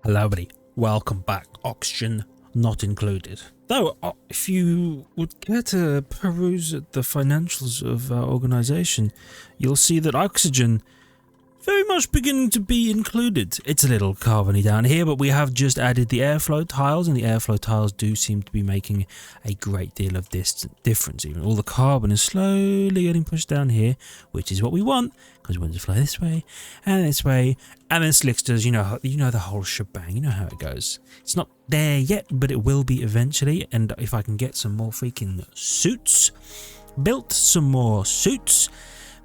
Hello everybody, welcome back. Oxygen not included. Though, if you would care to peruse the financials of our organisation, you'll see that oxygen very much beginning to be included. It's a little carbony down here, but we have just added the airflow tiles, and the airflow tiles do seem to be making a great deal of difference. Even all the carbon is slowly getting pushed down here, which is what we want, because we want to fly this way, and then slicksters, you know the whole shebang, you know how it goes. It's not there yet, but it will be eventually, and if I can get some more freaking suits, built some more suits,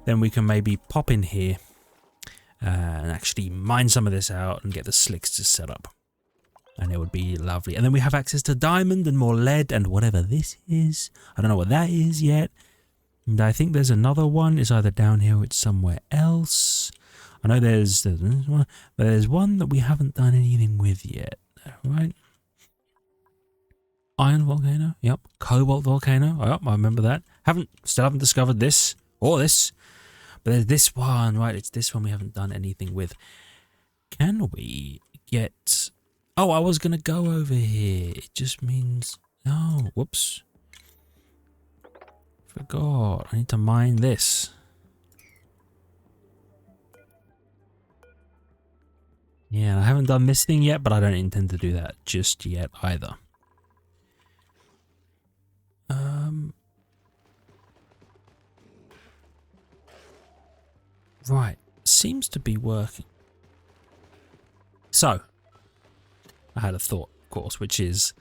then we can maybe pop in here and actually mine some of this out and get the slicksters set up. And it would be lovely. And then we have access to diamond and more lead and whatever this is. I don't know what that is yet. And I think there's another one. It's either down here or it's somewhere else. I know there's one that we haven't done anything with yet. Right? Iron volcano. Yep. Cobalt volcano. Yep, I remember that. Still haven't discovered this or this. But there's this one, right? It's this one we haven't done anything with. Can we get... Oh, I was going to go over here. It just means... No, whoops. Forgot. I need to mine this. Yeah, I haven't done this thing yet, but I don't intend to do that just yet either. Right, seems to be working. So, I had a thought, of course, which is,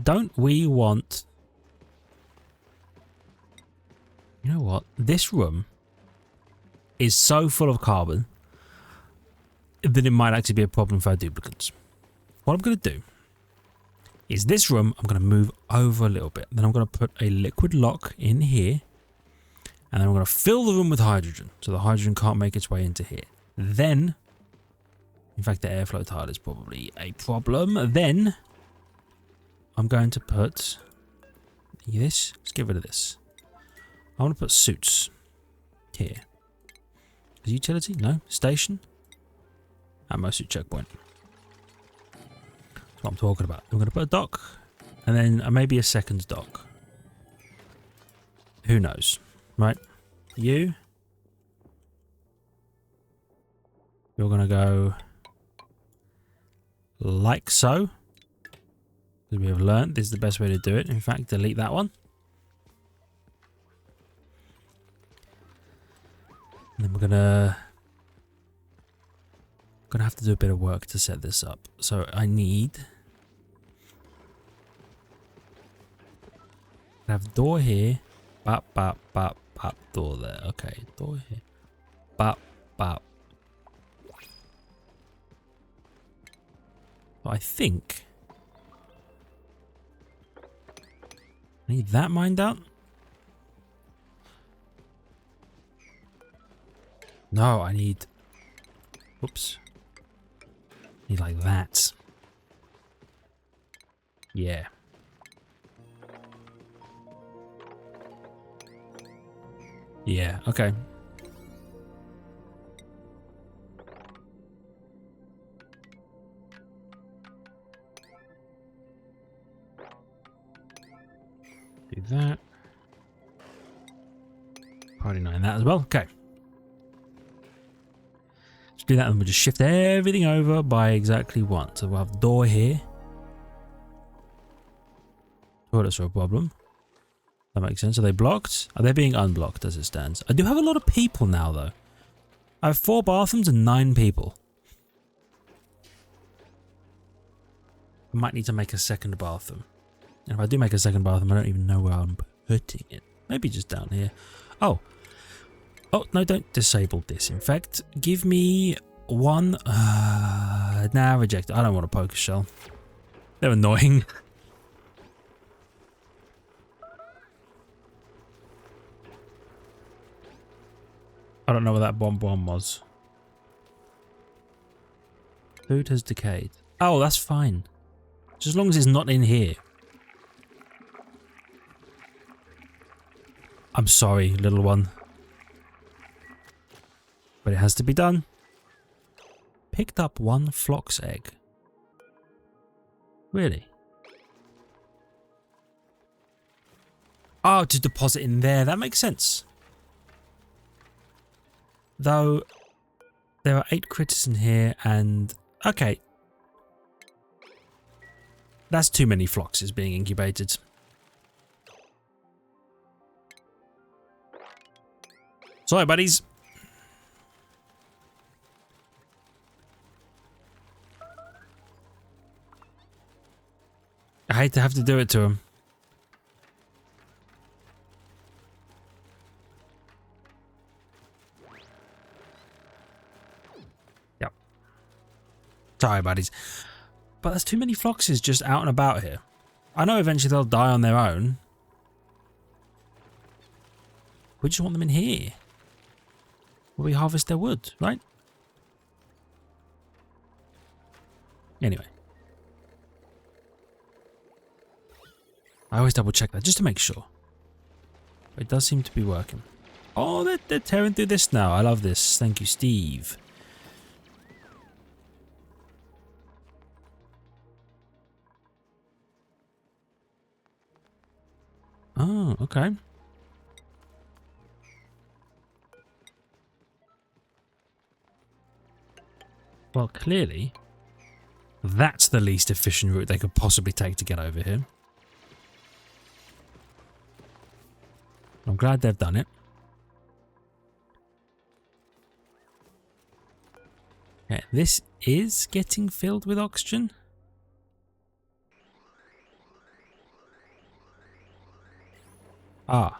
don't we want... You know what? This room is so full of carbon that it might actually be a problem for our duplicants. What I'm going to do is this room, I'm going to move over a little bit. Then I'm going to put a liquid lock in here. And then I'm going to fill the room with hydrogen, so the hydrogen can't make its way into here. Then, in fact, the airflow tile is probably a problem. Then, I'm going to put this. Let's get rid of this. I want to put suits here. Is utility? No. Station. Ammo suit checkpoint. That's what I'm talking about. I'm going to put a dock, and then maybe a second dock. Who knows? Right, you're gonna go like so, because we have learned this is the best way to do it. In fact, delete that one. And then we're gonna have to do a bit of work to set this up. So I have a door here. Bop, bop, bop, bop, door there. Okay, door here. Bop, bop. I think I need that mined out. No, I need... Whoops. Need like that. Yeah. Yeah, okay. Do that. Probably 9 that as well. Okay. Let's do that and we'll just shift everything over by exactly 1. So we'll have the door here. Toilets are a problem. That makes sense. Are they blocked? Are they being unblocked as it stands? I do have a lot of people now, though. I have 4 bathrooms and 9 people. I might need to make a second bathroom. And if I do make a second bathroom, I don't even know where I'm putting it. Maybe just down here. Oh. Oh, no, don't disable this. In fact, give me 1... Nah, reject it. I don't want a poker shell. They're annoying. I don't know what that bomb was. Food has decayed. Oh, that's fine. Just as long as it's not in here. I'm sorry, little one. But it has to be done. Picked up 1 flock's egg. Really? Oh, to deposit in there. That makes sense. Though, there are 8 critters in here and... Okay. That's too many floxes being incubated. Sorry, buddies. I hate to have to do it to him. Yep. Sorry, buddies. But there's too many floxes just out and about here. I know eventually they'll die on their own. We just want them in here. Where we harvest their wood, right? Anyway. I always double check that just to make sure. But it does seem to be working. Oh, they're tearing through this now. I love this. Thank you, Steve. Oh, okay. Well, clearly, that's the least efficient route they could possibly take to get over here. I'm glad they've done it. Okay, this is getting filled with oxygen. Ah.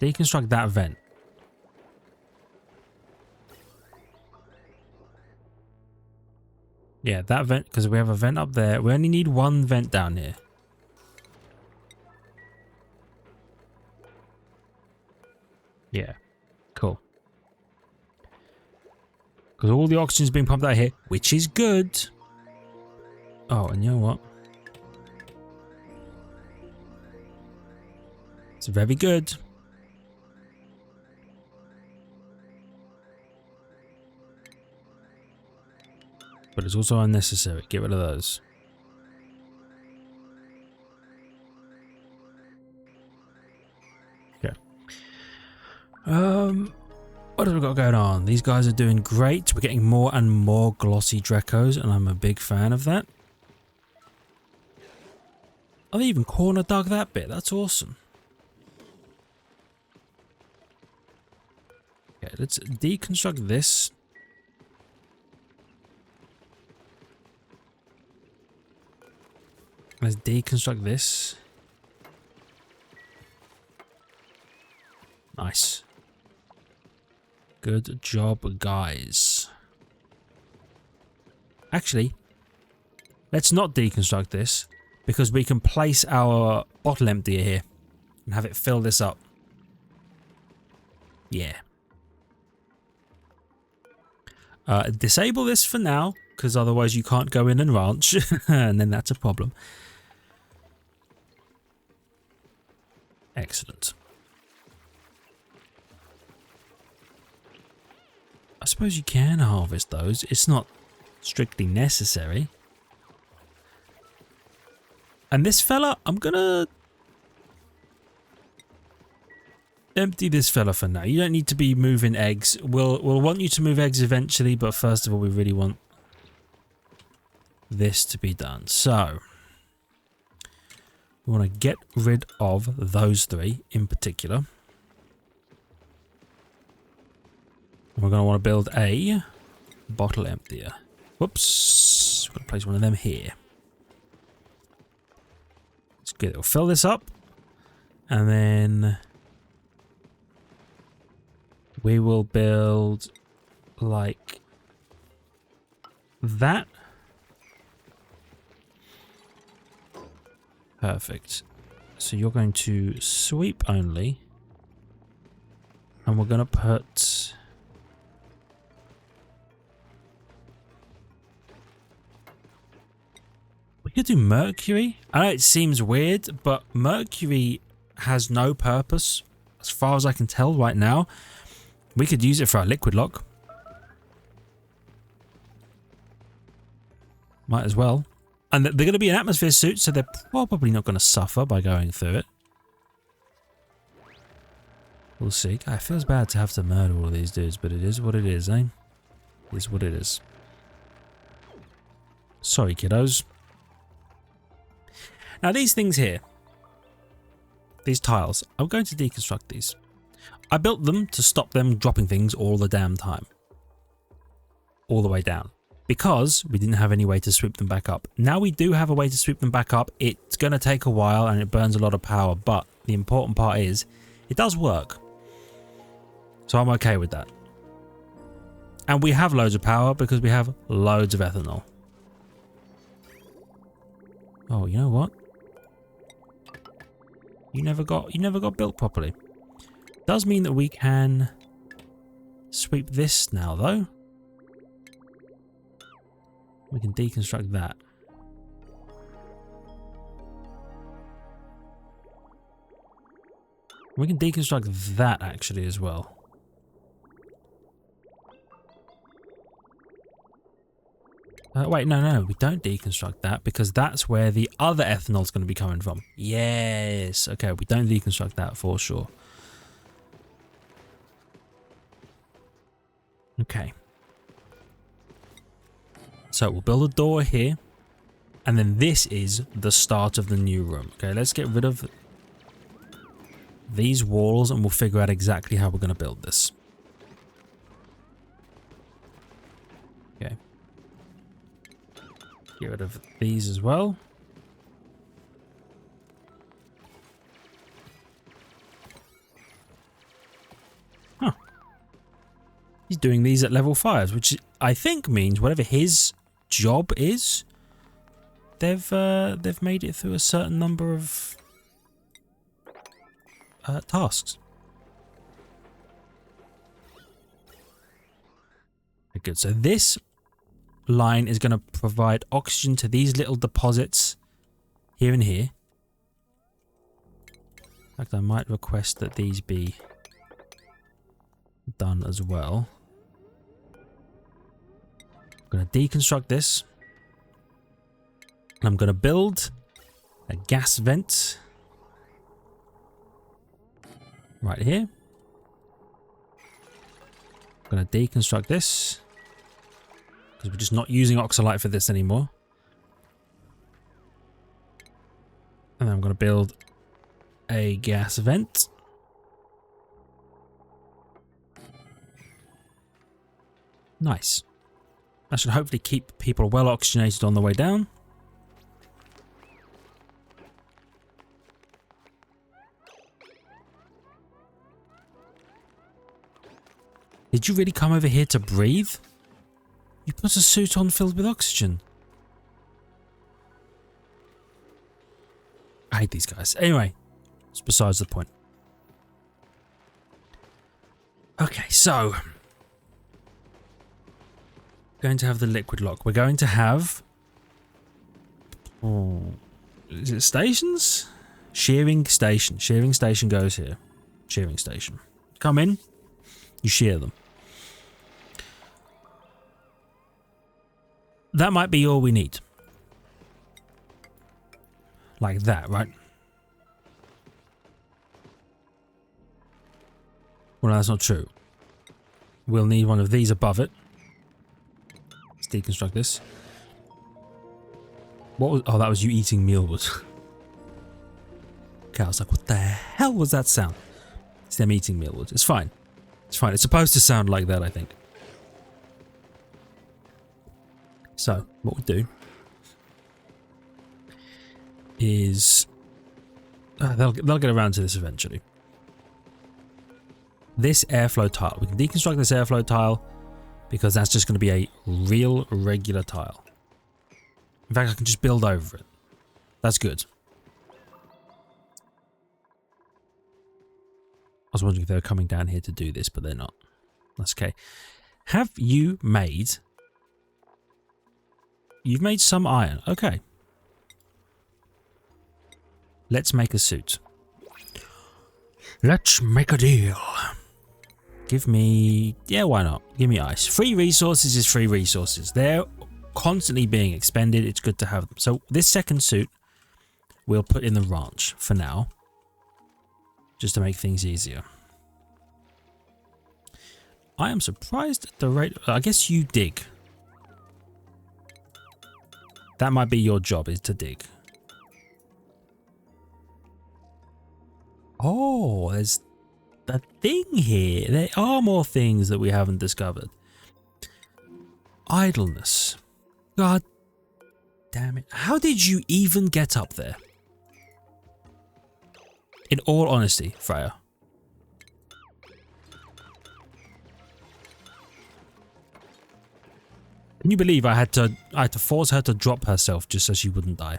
Deconstruct that vent. Yeah, that vent, because we have a vent up there. We only need one vent down here. Yeah, cool. Because all the oxygen's being pumped out here, which is good. Oh, and you know what? It's very good. But it's also unnecessary. Get rid of those. Okay. What have we got going on? These guys are doing great. We're getting more and more glossy Drecos, and I'm a big fan of that. Oh, they even corner dug that bit. That's awesome. Okay, let's deconstruct this. Let's deconstruct this. Nice. Good job, guys. Actually, let's not deconstruct this because we can place our bottle emptier here and have it fill this up. Yeah. Disable this for now because otherwise you can't go in and ranch and then that's a problem. Excellent. I suppose you can harvest those. It's not strictly necessary. And this fella, I'm gonna empty this fella for now. You don't need to be moving eggs. We'll want you to move eggs eventually, but first of all, we really want this to be done. So we want to get rid of those 3 in particular. We're going to want to build a bottle emptier. Whoops. We're going to place one of them here. It's good. It'll fill this up. And then we will build like that. Perfect. So you're going to sweep only. And we're going to put... We could do mercury. I know it seems weird, but mercury has no purpose as far as I can tell right now. We could use it for our liquid lock. Might as well. And they're going to be in atmosphere suits, so they're probably not going to suffer by going through it. We'll see. God, it feels bad to have to murder all of these dudes, but it is what it is, eh? It is what it is. Sorry, kiddos. Now, these things here, these tiles, I'm going to deconstruct these. I built them to stop them dropping things all the damn time. All the way down. Because we didn't have any way to sweep them back up. Now we do have a way to sweep them back up. It's going to take a while and it burns a lot of power, but the important part is it does work. So I'm okay with that. And we have loads of power because we have loads of ethanol. Oh, you know what? You never got built properly. Does mean that we can sweep this now though. We can deconstruct that. We can deconstruct that actually as well. Wait, no, we don't deconstruct that because that's where the other ethanol is going to be coming from. Yes, okay, we don't deconstruct that for sure. Okay. So we'll build a door here, and then this is the start of the new room. Okay, let's get rid of these walls and we'll figure out exactly how we're going to build this. Okay. Get rid of these as well. Huh. He's doing these at level 5s, which I think means whatever his job is, they've made it through a certain number of tasks. Okay, good. So this line is going to provide oxygen to these little deposits here and here. In fact, I might request that these be done as well. I'm going to deconstruct this. And I'm going to build a gas vent right here. I'm going to deconstruct this because we're just not using oxalite for this anymore. And then I'm going to build a gas vent. Nice. That should hopefully keep people well oxygenated on the way down. Did you really come over here to breathe? You put a suit on filled with oxygen. I hate these guys. Anyway, it's besides the point. Okay, so going to have the liquid lock. We're going to have, is it stations? Shearing station. Shearing station goes here. Shearing station. Come in. You shear them. That might be all we need. Like that, right? Well, no, that's not true. We'll need one of these above it. Let's deconstruct this. What was... Oh, that was you eating mealwood. Okay, I was like, what the hell was that sound? It's them eating mealwood. It's fine. It's fine. It's supposed to sound like that, I think. So, what we do is... they'll get around to this eventually. This airflow tile. We can deconstruct this airflow tile because that's just going to be a real regular tile. In fact, I can just build over it. That's good. I was wondering if they were coming down here to do this, but they're not. That's okay. Have you made... You've made some iron. Okay. Let's make a suit. Let's make a deal. Give me... Yeah, why not? Give me ice. Free resources is free resources. They're constantly being expended, it's good to have them. So this second suit, we'll put in the ranch for now, just to make things easier. I am surprised at the rate. I guess you dig. That might be your job, is to dig. Oh, there's a thing here. There are more things that we haven't discovered. Idleness. God damn it. How did you even get up there? In all honesty, Freya. Can you believe I had to force her to drop herself just so she wouldn't die?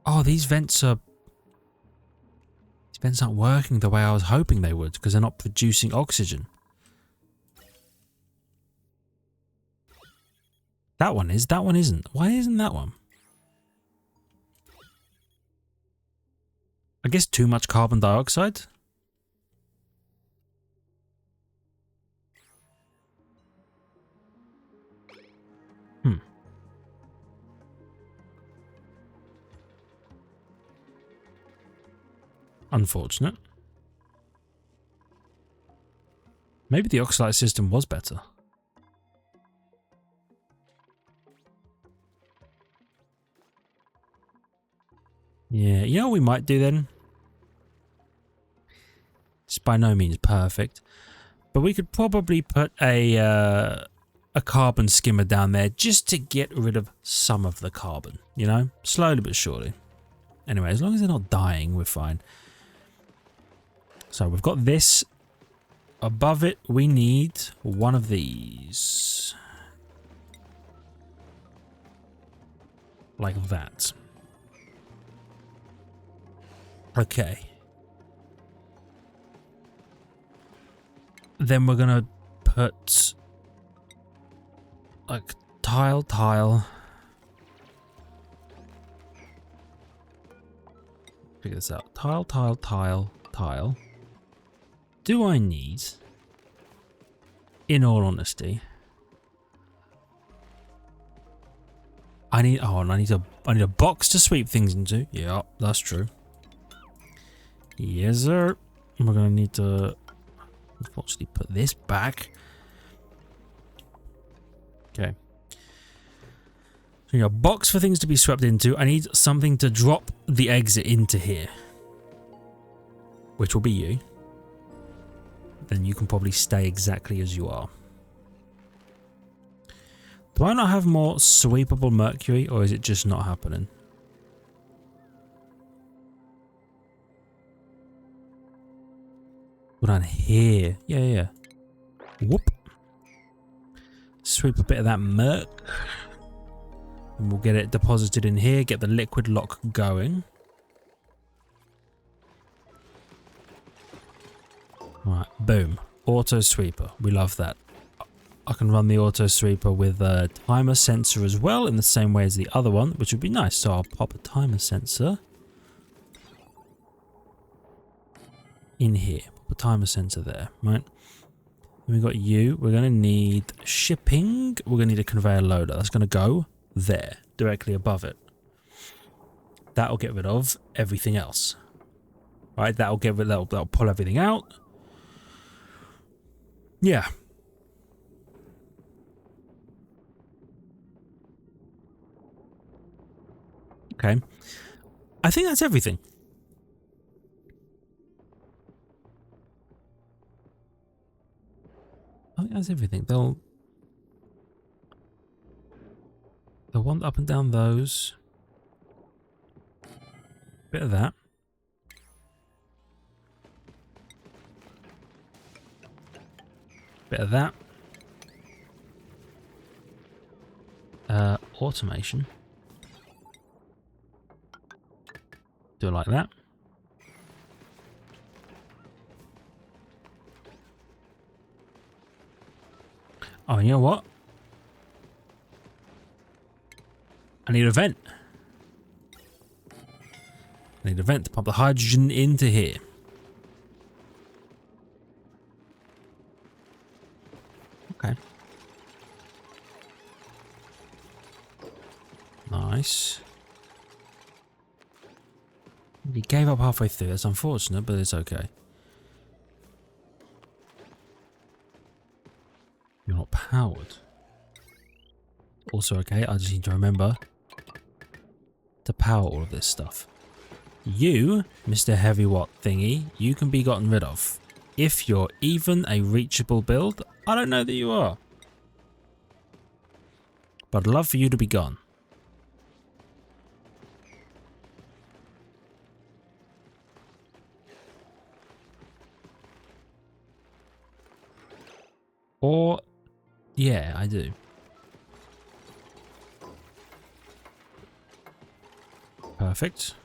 Oh, these vents aren't working the way I was hoping they would because they're not producing oxygen. That one is, that one isn't. Why isn't that one? I guess too much carbon dioxide? Unfortunate. Maybe the oxalate system was better. Yeah, you know what we might do then? It's by no means perfect, but we could probably put a carbon skimmer down there just to get rid of some of the carbon, you know? Slowly but surely. Anyway, as long as they're not dying, we're fine. So we've got this. Above it, we need one of these. Like that. Okay. Then we're gonna put like tile. Figure this out. Tile. Do I need, in all honesty, I need a box to sweep things into. Yeah, that's true. Yes, sir. We're gonna need to unfortunately put this back. Okay. So you got a box for things to be swept into. I need something to drop the exit into here, which will be you. Then you can probably stay exactly as you are. Do I not have more sweepable mercury, or is it just not happening? Put on here. Yeah. Whoop. Sweep a bit of that merc. And we'll get it deposited in here, get the liquid lock going. Right, boom. Auto sweeper. We love that. I can run the auto sweeper with a timer sensor as well in the same way as the other one, which would be nice. So I'll pop a timer sensor in here. Pop a timer sensor there, right? Then we got you. We're going to need shipping. We're going to need a conveyor loader. That's going to go there, directly above it. That'll get rid of everything else. Right, that'll pull everything out. Yeah. Okay. I think that's everything. I think that's everything. They'll want up and down those. Bit of that. Bit of that. Automation. Do it like that. Oh, you know what? I need a vent. I need a vent to pump the hydrogen into here. Okay. Nice. He gave up halfway through. That's unfortunate, but it's okay. You're not powered. Also okay, I just need to remember to power all of this stuff. You, Mr. Heavy Watt thingy, you can be gotten rid of. If you're even a reachable build, I don't know that you are. But I'd love for you to be gone. Or, yeah, I do. Perfect.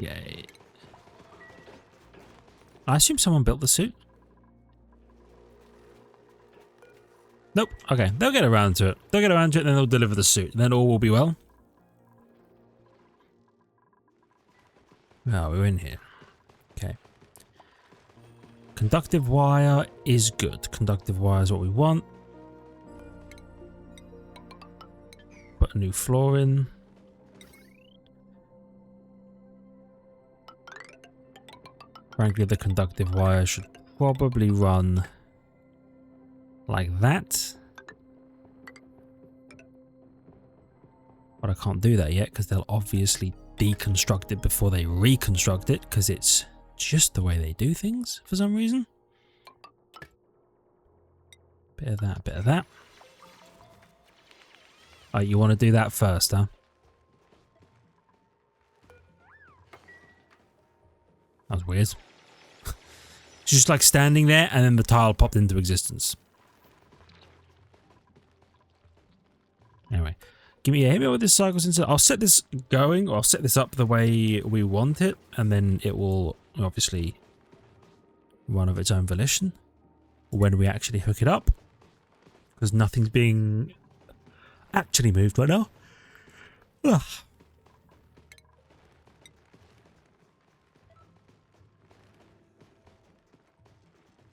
Okay. I assume someone built the suit. Nope. Okay, they'll get around to it. They'll get around to it, and then they'll deliver the suit. Then all will be well. Oh, we're in here. Okay. Conductive wire is good. Conductive wire is what we want. Put a new floor in. Frankly, the conductive wire should probably run like that. But I can't do that yet because they'll obviously deconstruct it before they reconstruct it, because it's just the way they do things for some reason. Bit of that, bit of that. Oh, you want to do that first, huh? That was weird. Just like standing there and then the tile popped into existence. Anyway. Hit me with this cycle sensor. I'll set this going, or I'll set this up the way we want it, and then it will obviously run of its own volition when we actually hook it up, because nothing's being actually moved right now. Ugh.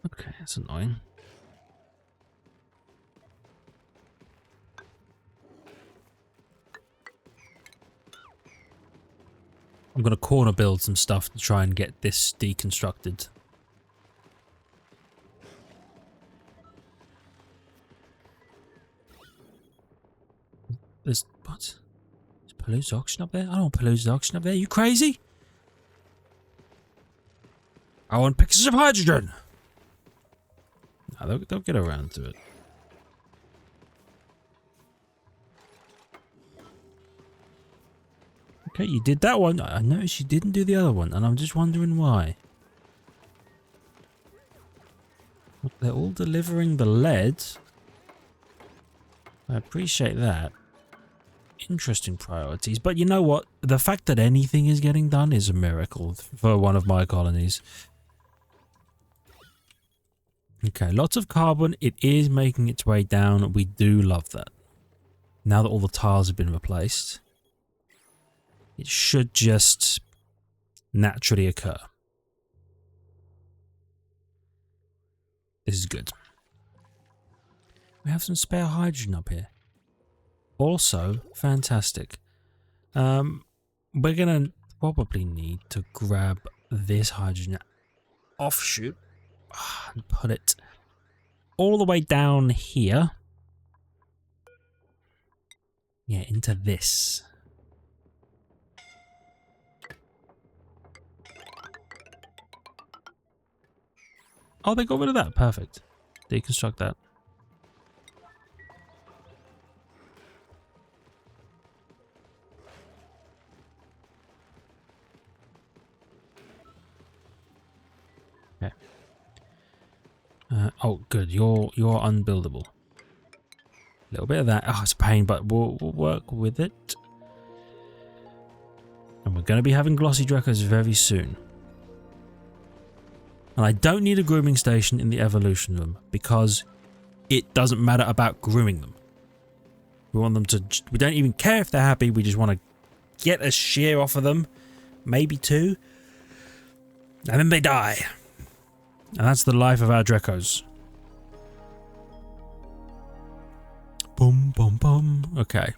Okay, that's annoying. I'm going to corner build some stuff to try and get this deconstructed. There's what? There's Palooza auction up there? I don't want Palooza auction up there. You crazy? I want pictures of hydrogen. No, they'll get around to it. Okay, you did that one. I noticed you didn't do the other one, and I'm just wondering why. They're all delivering the lead. I appreciate that. Interesting priorities. But you know what? The fact that anything is getting done is a miracle for one of my colonies. Okay, lots of carbon. It is making its way down. We do love that. Now that all the tiles have been replaced, it should just naturally occur. This is good. We have some spare hydrogen up here. Also, fantastic. We're going to probably need to grab this hydrogen offshoot and put it all the way down here. Yeah, into this. Oh, they got rid of that. Perfect. Deconstruct that. Okay. Oh, good. You're unbuildable. A little bit of that. Oh, it's a pain, but we'll work with it. And we're going to be having glossy Dracos very soon. And I don't need a grooming station in the evolution room because it doesn't matter about grooming them. We want them to... We don't even care if they're happy. We just want to get a shear off of them. Maybe two. And then they die. And that's the life of our Drecos. Boom, boom, boom. Okay.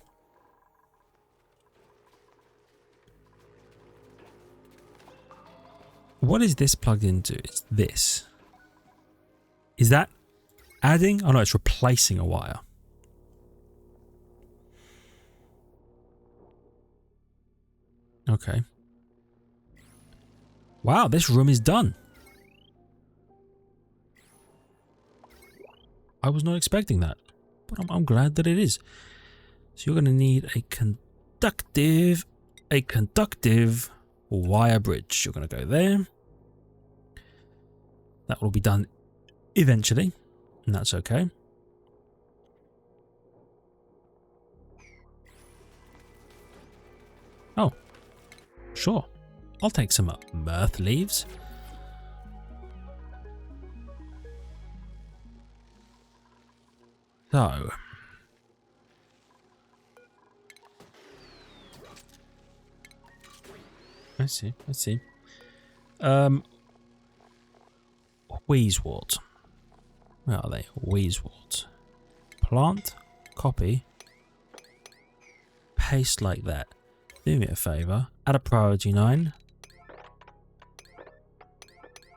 What is this plugged into? It's this. Is that adding? Oh no, it's replacing a wire. Okay. Wow, this room is done. I was not expecting that, but I'm glad that it is. So you're going to need a conductive wire bridge. You're going to go there. That will be done eventually, and that's okay. Oh, sure. I'll take some mirth leaves. So. I see. Wheezewort. Where are they? Wheezewort. Plant, copy, paste like that. Do me a favour. Add a priority 9.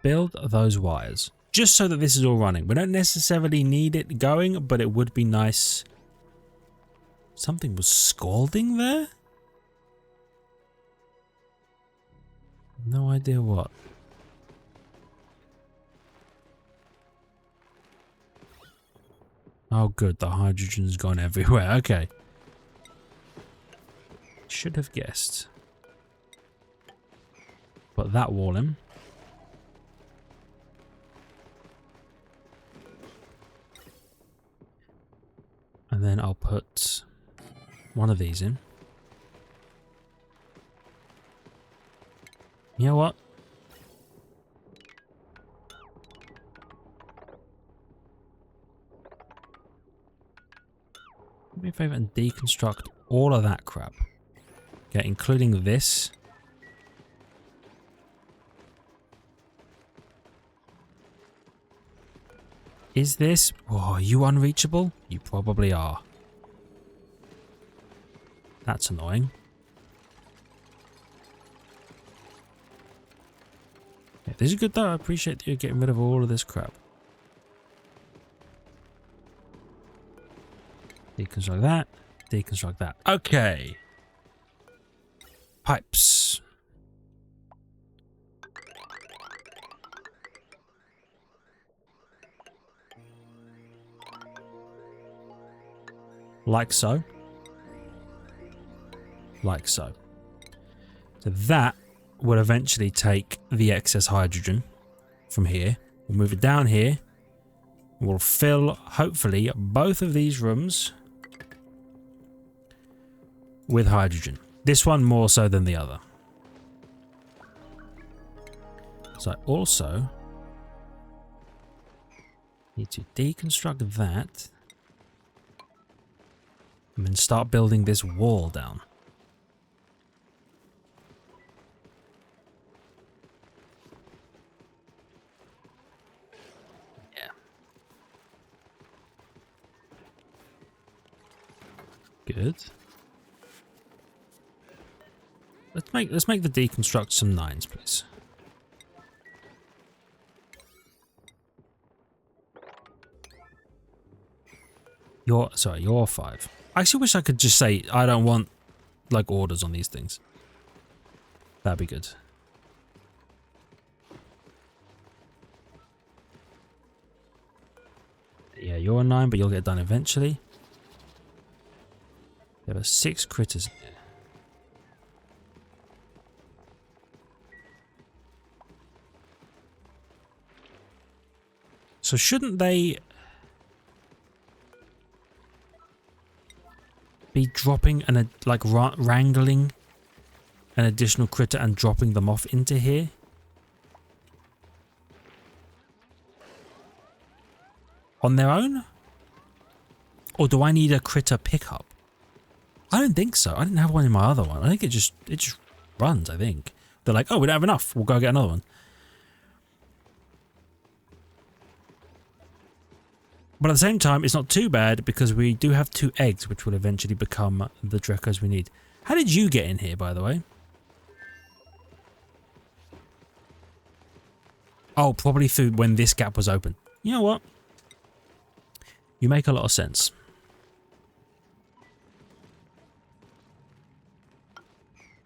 Build those wires. Just so that this is all running. We don't necessarily need it going, but it would be nice. Something was scalding there? No idea what. Oh good, the hydrogen's gone everywhere. Okay. Should have guessed. Put that wall in. And then I'll put one of these in. You know what? Do me a favor and deconstruct all of that crap. Okay, including this. Is this... Oh, are you unreachable? You probably are. That's annoying. Yeah, this is good though. I appreciate that you're getting rid of all of this crap. Deconstruct that. Deconstruct that. Okay. Pipes. Like so. Like so. So that will eventually take the excess hydrogen from here. We'll move it down here. We'll fill, hopefully, both of these rooms with hydrogen. This one more so than the other. So I also need to deconstruct that and then start building this wall down. Yeah. Good. Let's make the deconstruct some 9s, please. You're 5. I actually wish I could just say I don't want like orders on these things. That'd be good. Yeah, you're a 9, but you'll get done eventually. There are 6 critters in here. So shouldn't they be dropping and like wrangling an additional critter and dropping them off into here? On their own? Or do I need a critter pickup? I don't think so. I didn't have one in my other one. I think it just runs, I think. They're like, oh, we don't have enough. We'll go get another one. But at the same time, it's not too bad because we do have 2 eggs, which will eventually become the Drekos we need. How did you get in here, by the way? Oh, probably through when this gap was open. You know what? You make a lot of sense.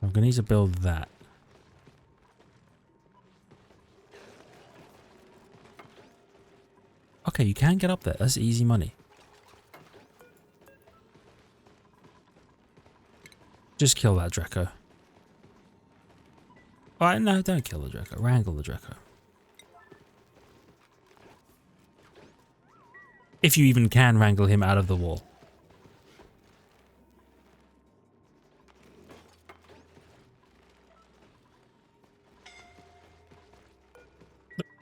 I'm going to need to build that. Okay, you can get up there. That's easy money. Just kill that Draco. Alright, no, don't kill the Draco. Wrangle the Draco. If you even can wrangle him out of the wall.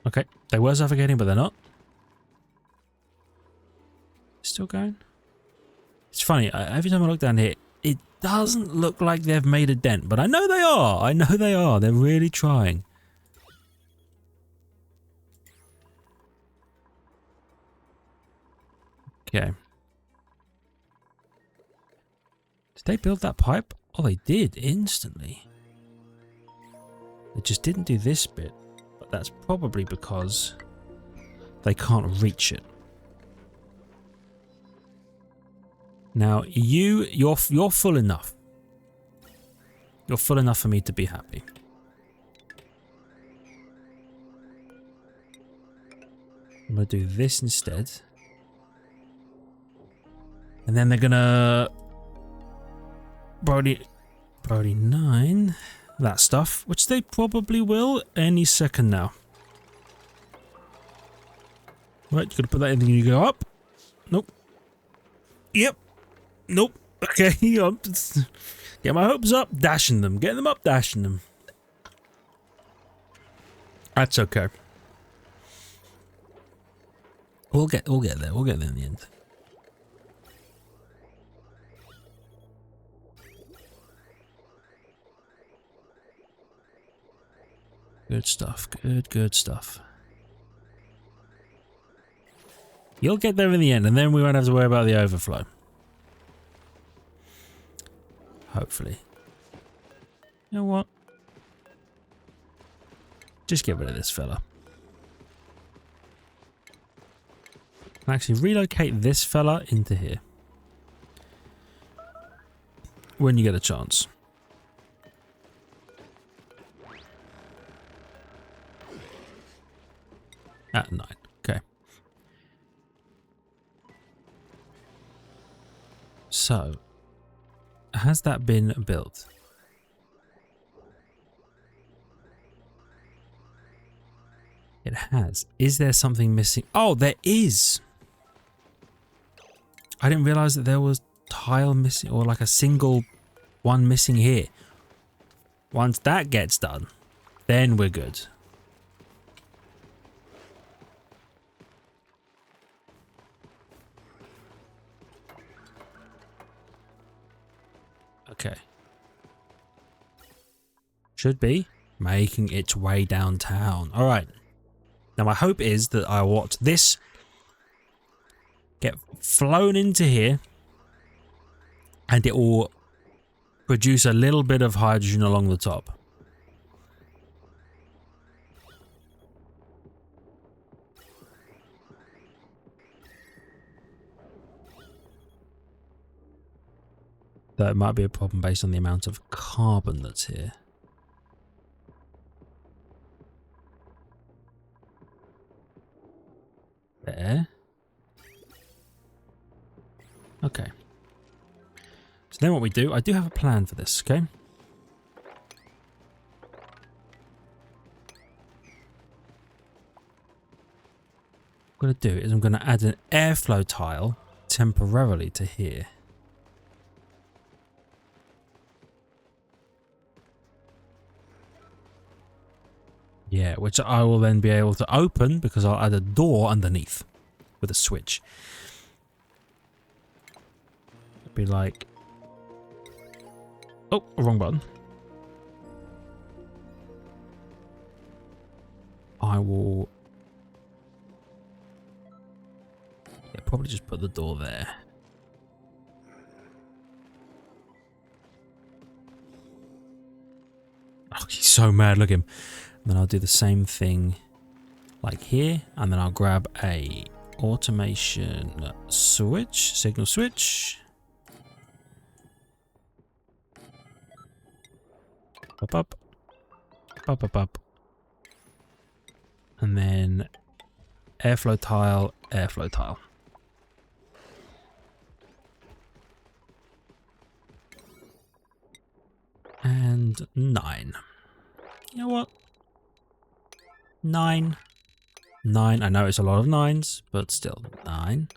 Okay, they were suffocating, but they're not. Still going? It's funny, every time I look down here, it doesn't look like they've made a dent, but I know they are. I know they are. They're really trying. Okay. Did they build that pipe? Oh, they did instantly. They just didn't do this bit, but that's probably because they can't reach it. Now, you're full enough. You're full enough for me to be happy. I'm gonna do this instead. And then they're gonna Brody 9 that stuff, which they probably will any second now. Right, you gotta put that in and you go up. Nope. Yep. Nope. Okay, get my hopes up, dashing them. Getting them up, dashing them. That's okay. We'll get there. We'll get there in the end. Good stuff. Good stuff. You'll get there in the end, and then we won't have to worry about the overflow. Hopefully. You know what? Just get rid of this fella. And actually relocate this fella into here. When you get a chance. At 9. Okay. So, has that been built? It has. Is there something missing? Oh, there is! I didn't realize that there was tile missing, or like a single one missing here. Once that gets done, then we're good. Okay. Should be making its way downtown. All right. Now my hope is that I watch this get flown into here and it will produce a little bit of hydrogen along the top. That might be a problem based on the amount of carbon that's here. There. Okay. So then what we do, I do have a plan for this, okay? What I'm going to do is I'm going to add an airflow tile temporarily to here. Yeah, which I will then be able to open because I'll add a door underneath with a switch. It'd be like... Oh, wrong button. I will... Yeah, probably just put the door there. Oh, he's so mad, look at him. And then I'll do the same thing like here, and then I'll grab a automation switch, signal switch. Up, up, up, up, up. And then airflow tile, airflow tile. And 9. You know what? 9. 9. I know it's a lot of 9s, but still. 9.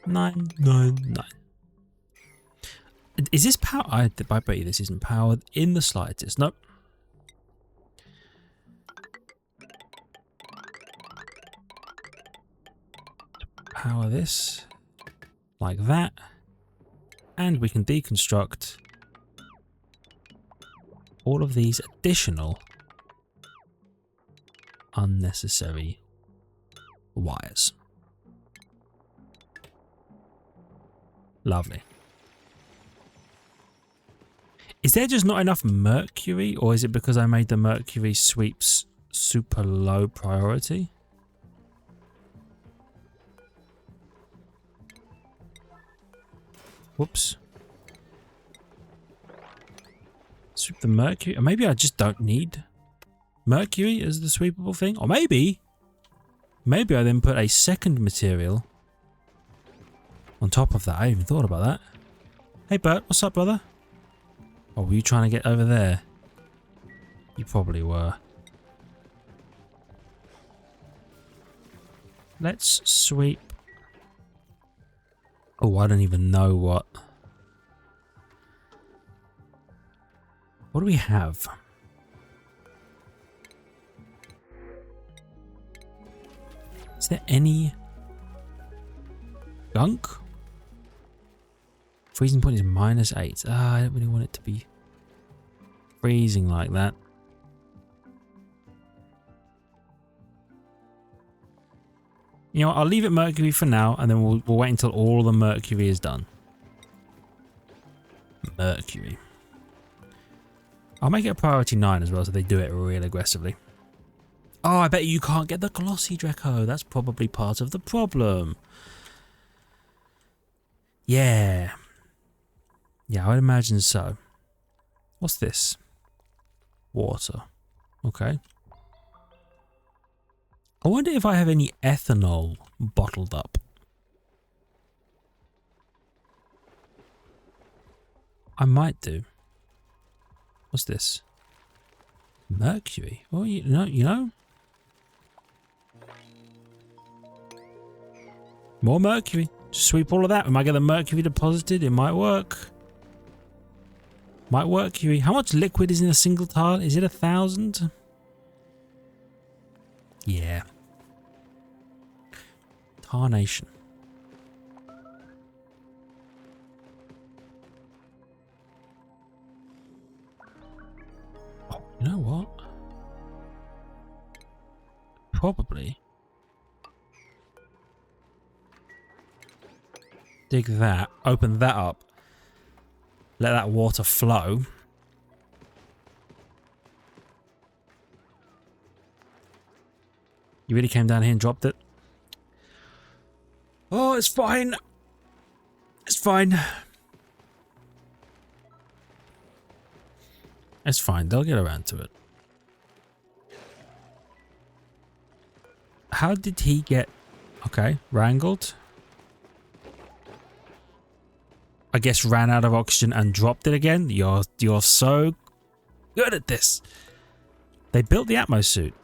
9, 9, 9. Is this power? I bet you this isn't powered in the slightest. Nope. Power this like that, and we can deconstruct all of these additional unnecessary wires. Lovely. Is there just not enough mercury, or is it because I made the mercury sweeps super low priority? Whoops. Sweep the mercury. Or maybe I just don't need mercury as the sweepable thing. Or maybe I then put a second material on top of that. I even thought about that. Hey Bert, what's up, brother? Oh, were you trying to get over there? You probably were. Let's sweep. Oh, I don't even know what. What do we have? Is there any gunk? Freezing point is -8. Ah, I don't really want it to be freezing like that. You know what, I'll leave it mercury for now, and then we'll wait until all the mercury is done. Mercury. I'll make it a priority 9 as well, so they do it real aggressively. Oh, I bet you can't get the glossy Dreco. That's probably part of the problem. Yeah. Yeah, I would imagine so. What's this? Water. Okay. I wonder if I have any ethanol bottled up. I might do. What's this? Mercury. Well, you know. More mercury. Just sweep all of that. We might get the mercury deposited. It might work. Might work, Huey. How much liquid is in a single tile? Is it 1,000? Yeah. Tarnation. Oh, you know what? Probably. Dig that. Open that up. Let that water flow. You really came down here and dropped it? Oh, it's fine. It's fine. It's fine. They'll get around to it. How did he get... Okay, wrangled. I guess ran out of oxygen and dropped it again. You're so good at this. They built the Atmos suit.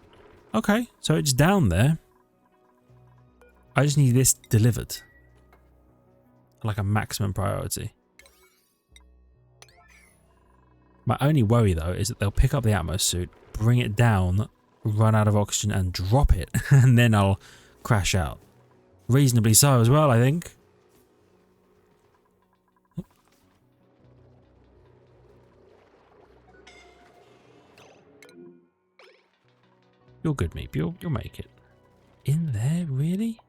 Okay, so it's down there. I just need this delivered. Like a maximum priority. My only worry though is that they'll pick up the Atmos suit, bring it down, run out of oxygen and drop it. And then I'll crash out. Reasonably so as well, I think. You're good, Meep. You'll make it. In there, really?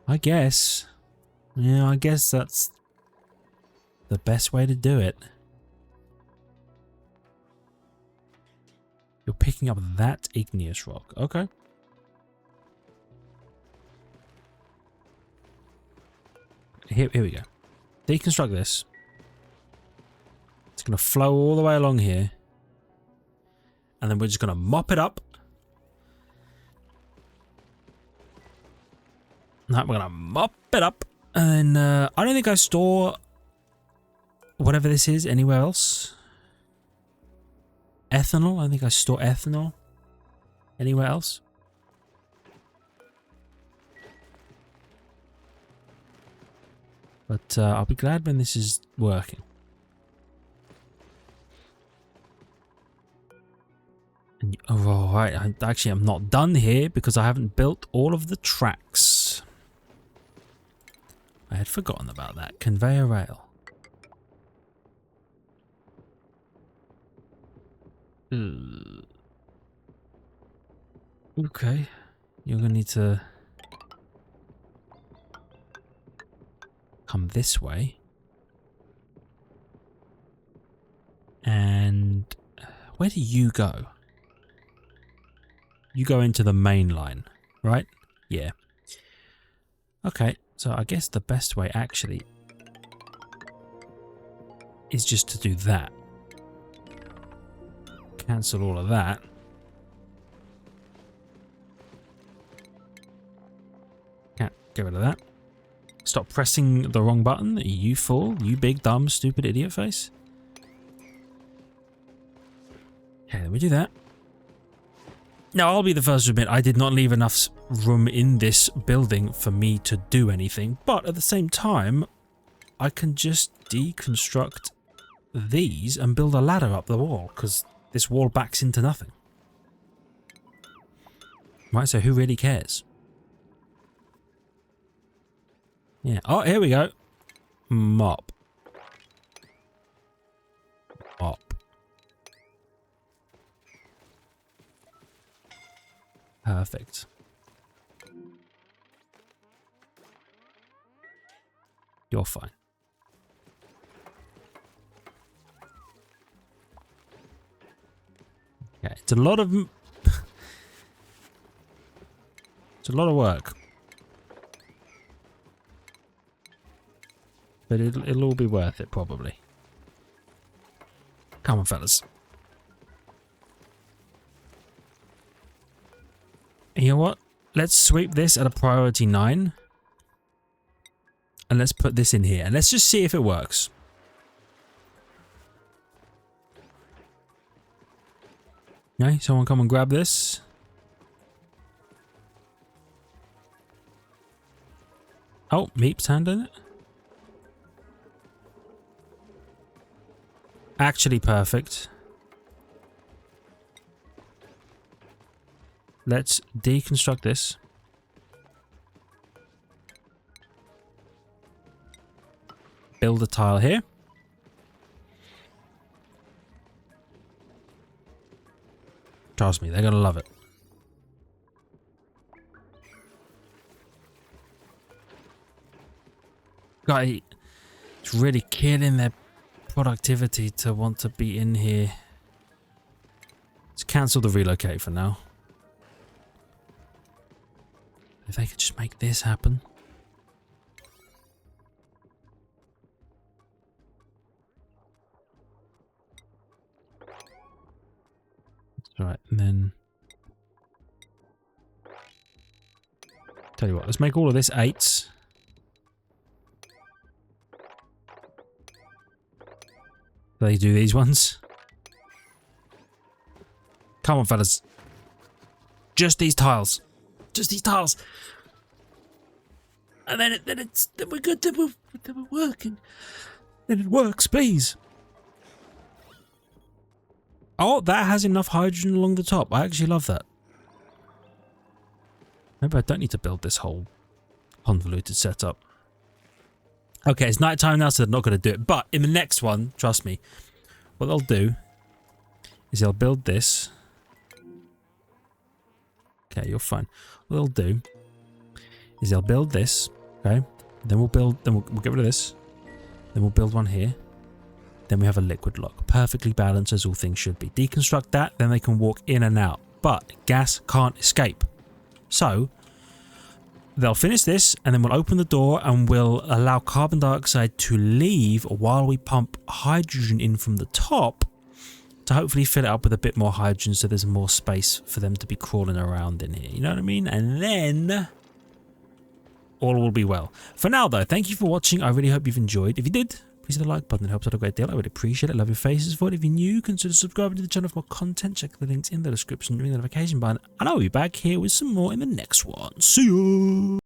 I guess. Yeah, I guess that's the best way to do it. You're picking up that igneous rock. Okay. Here we go. Deconstruct this. It's going to flow all the way along here. And then we're just going to mop it up. Now we're going to mop it up. And I don't think I store whatever this is anywhere else. Ethanol? I think I store ethanol anywhere else. But I'll be glad when this is working. And, oh, right. I'm not done here because I haven't built all of the tracks. I had forgotten about that. Conveyor rail. Okay. You're going to need to come this way. And where do you go? You go into the main line, right? Yeah. Okay, so I guess the best way actually is just to do that. Cancel all of that. Can't get rid of that. Stop pressing the wrong button, you fool. You big, dumb, stupid idiot face. Okay, then we do that. Now, I'll be the first to admit I did not leave enough room in this building for me to do anything. But at the same time, I can just deconstruct these and build a ladder up the wall. Because this wall backs into nothing. Right, so who really cares? Yeah. Oh, here we go. Mop. Mop. Perfect. You're fine. Okay, it's a lot of... it's a lot of work. But it'll all be worth it, probably. Come on, fellas. And you know what? Let's sweep this at a priority 9. And let's put this in here. And let's just see if it works. Okay, someone come and grab this. Oh, Meep's hand in it. Actually perfect. Let's deconstruct this. Build a tile here. Trust me, they're gonna love it. God, it's really killing their productivity to want to be in here. Let's cancel the relocate for now. If they could just make this happen. That's right, and then... tell you what, let's make all of this 8s. They do these ones. Come on, fellas. Just these tiles. Just these tiles. And then we're good. Then we're working. Then it works, please. Oh, that has enough hydrogen along the top. I actually love that. Maybe I don't need to build this whole convoluted setup. Okay, it's night time now, so they're not going to do it. But in the next one, trust me, what they'll do is they'll build this. Okay, you're fine. What they'll do is they'll build this. Okay. Then we'll build, we'll get rid of this. Then we'll build one here. Then we have a liquid lock. Perfectly balanced as all things should be. Deconstruct that, then they can walk in and out. But gas can't escape. So they'll finish this and then we'll open the door and we'll allow carbon dioxide to leave while we pump hydrogen in from the top to hopefully fill it up with a bit more hydrogen so there's more space for them to be crawling around in here. You know what I mean? And then all will be well. For now though, thank you for watching. I really hope you've enjoyed. If you did, please hit the like button. It helps out a great deal. I would appreciate it. Love your faces for it. If you're new, consider subscribing to the channel for more content. Check the links in the description. Ring the notification button. And I'll be back here with some more in the next one. See you.